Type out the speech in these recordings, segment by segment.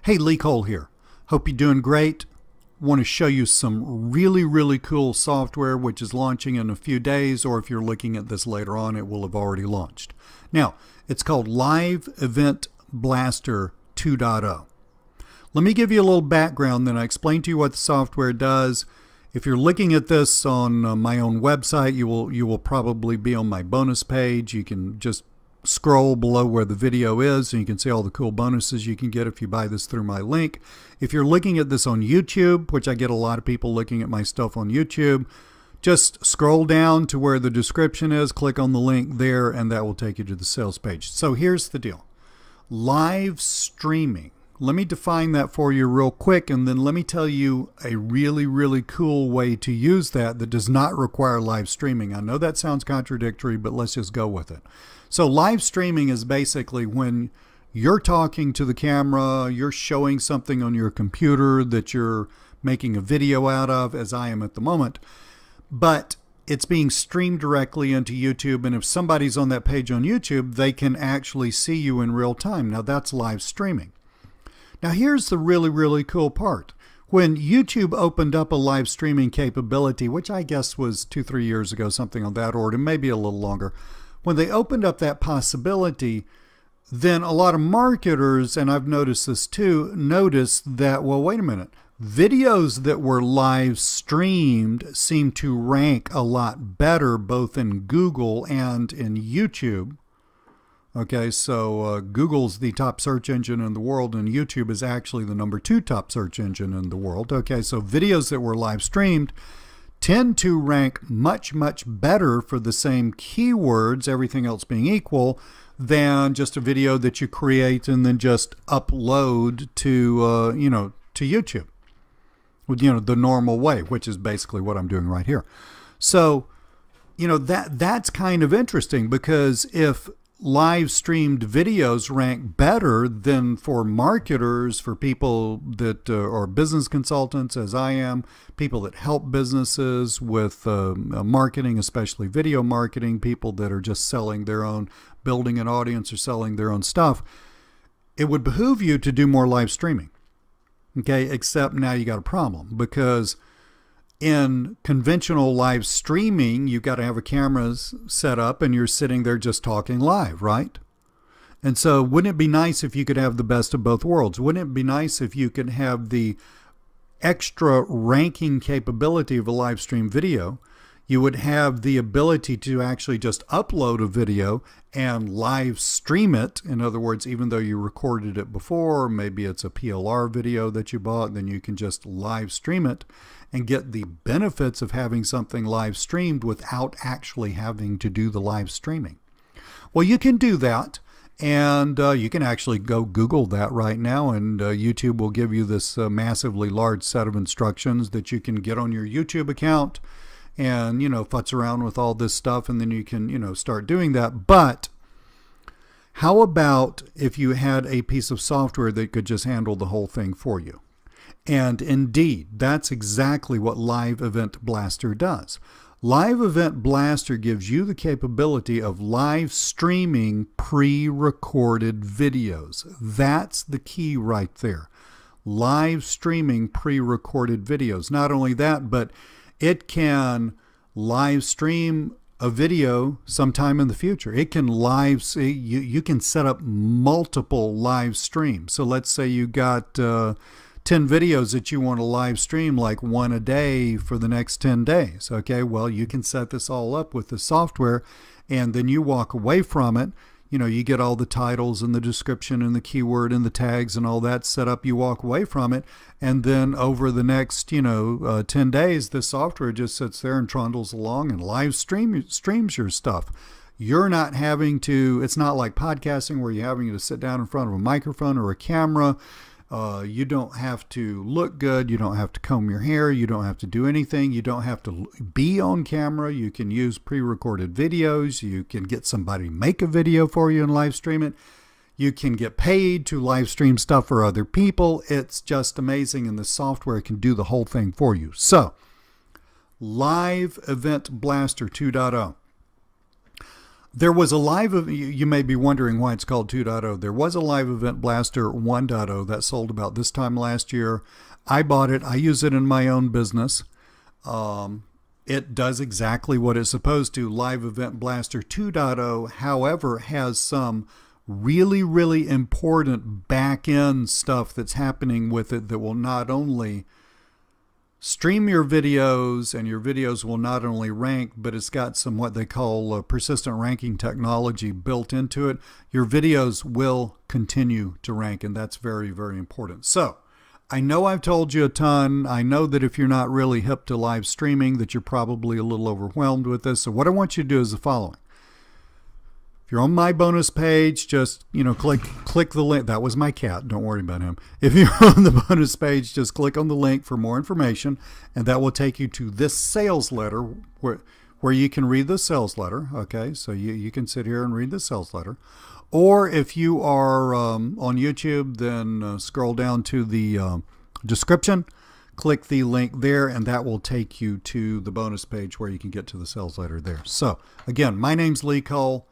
Hey, Lee Cole here. Hope you're doing great. Want to show you some really cool software which is launching in a few days, or if you're looking at this later on, it will have already launched. Now, it's called Live Event Blaster 2.0. Let me give you a little background, then I explain to you what the software does. If you're looking at this on my own website, you will probably be on my bonus page. You can just scroll below where the video is and you can see all the cool bonuses you can get if you buy this through my link. If you're looking at this on YouTube, which I get a lot of people looking at my stuff on YouTube, just scroll down to where the description is, click on the link there, and that will take you to the sales page. So here's the deal. Live streaming. Let me define that for you real quick, and then let me tell you a really cool way to use that does not require live streaming. I know that sounds contradictory, but let's just go with it. So live streaming is basically when you're talking to the camera, you're showing something on your computer that you're making a video out of, as I am at the moment, but it's being streamed directly into YouTube, and if somebody's on that page on YouTube, they can actually see you in real time. Now that's live streaming. Now here's the really cool part. When YouTube opened up a live streaming capability, which I guess was 2-3 years ago, something on that order, maybe a little longer, when they opened up that possibility, then a lot of marketers, and I've noticed this too, noticed that, well, wait a minute, videos that were live streamed seem to rank a lot better both in Google and in YouTube. Okay, so Google's the top search engine in the world, and YouTube is actually the number 2 top search engine in the world. Okay, so videos that were live streamed tend to rank much better for the same keywords, everything else being equal, than just a video that you create and then just upload to to YouTube, the normal way, which is basically what I'm doing right here. So that's kind of interesting, because if live streamed videos rank better than for marketers, for people that are business consultants, as I am, people that help businesses with marketing, especially video marketing, people that are just selling their own, building an audience or selling their own stuff, it would behoove you to do more live streaming. Okay, except now you got a problem, because in conventional live streaming, you've got to have a camera set up and you're sitting there just talking live, right? And so wouldn't it be nice if you could have the best of both worlds? Wouldn't it be nice if you could have the extra ranking capability of a live stream video? You would have the ability to actually just upload a video and live stream it. In other words, even though you recorded it before, maybe it's a PLR video that you bought, then you can just live stream it and get the benefits of having something live streamed without actually having to do the live streaming. Well, you can do that, and you can actually go Google that right now, and YouTube will give you this massively large set of instructions that you can get on your YouTube account and, futz around with all this stuff, and then you can, start doing that. But how about if you had a piece of software that could just handle the whole thing for you? And indeed, that's exactly what Live Event Blaster does. Live Event Blaster gives you the capability of live streaming pre-recorded videos. That's the key right there. Live streaming pre-recorded videos. Not only that, but it can live stream a video sometime in the future. It can you can set up multiple live streams. So let's say you got 10 videos that you want to live stream, like one a day for the next 10 days. Okay, well, you can set this all up with the software, and then you walk away from it. You get all the titles and the description and the keyword and the tags and all that set up. You walk away from it, and then over the next 10 days, the software just sits there and trundles along and live streams your stuff. You're not having to, it's not like podcasting where you're having to sit down in front of a microphone or a camera. You don't have to look good. You don't have to comb your hair. You don't have to do anything. You don't have to be on camera. You can use pre-recorded videos. You can get somebody to make a video for you and live stream it. You can get paid to live stream stuff for other people. It's just amazing, and the software can do the whole thing for you. So, Live Event Blaster 2.0. There was a live, you may be wondering why it's called 2.0. There was a live event blaster 1.0 that sold about this time last year. I bought it. I use it in my own business. It does exactly what it's supposed to. Live Event Blaster 2.0, however, has some really, really important back-end stuff that's happening with it that will not only stream your videos, and your videos will not only rank, but it's got some what they call persistent ranking technology built into it. Your videos will continue to rank, and that's very, very important. So I know I've told you a ton. I know that if you're not really hip to live streaming, that you're probably a little overwhelmed with this. So what I want you to do is the following. If you're on my bonus page, just, click the link. That was my cat. Don't worry about him. If you're on the bonus page, just click on the link for more information, and that will take you to this sales letter where you can read the sales letter. Okay, so you can sit here and read the sales letter. Or if you are on YouTube, then scroll down to the description, click the link there, and that will take you to the bonus page where you can get to the sales letter there. So again, my name's Lee Cole.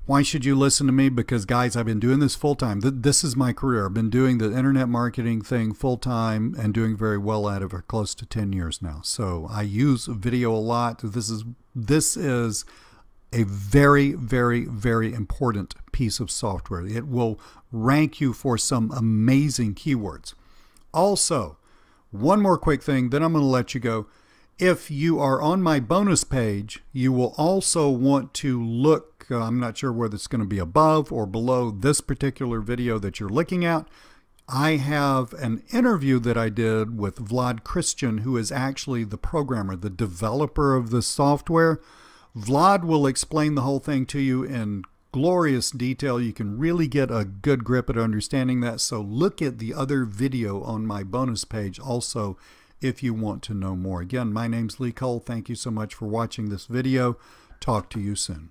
Why should you listen to me? Because, guys, I've been doing this full-time. This is my career. I've been doing the internet marketing thing full-time and doing very well at it for close to 10 years now. So I use video a lot. This is a very, very, very important piece of software. It will rank you for some amazing keywords. Also, one more quick thing, then I'm going to let you go. If you are on my bonus page, you will also want to look, I'm not sure whether it's going to be above or below this particular video that you're looking at. I have an interview that I did with Vlad Christian, who is actually the programmer, the developer of the software. Vlad will explain the whole thing to you in glorious detail. You can really get a good grip at understanding that. So look at the other video on my bonus page also if you want to know more. Again, my name's Lee Cole. Thank you so much for watching this video. Talk to you soon.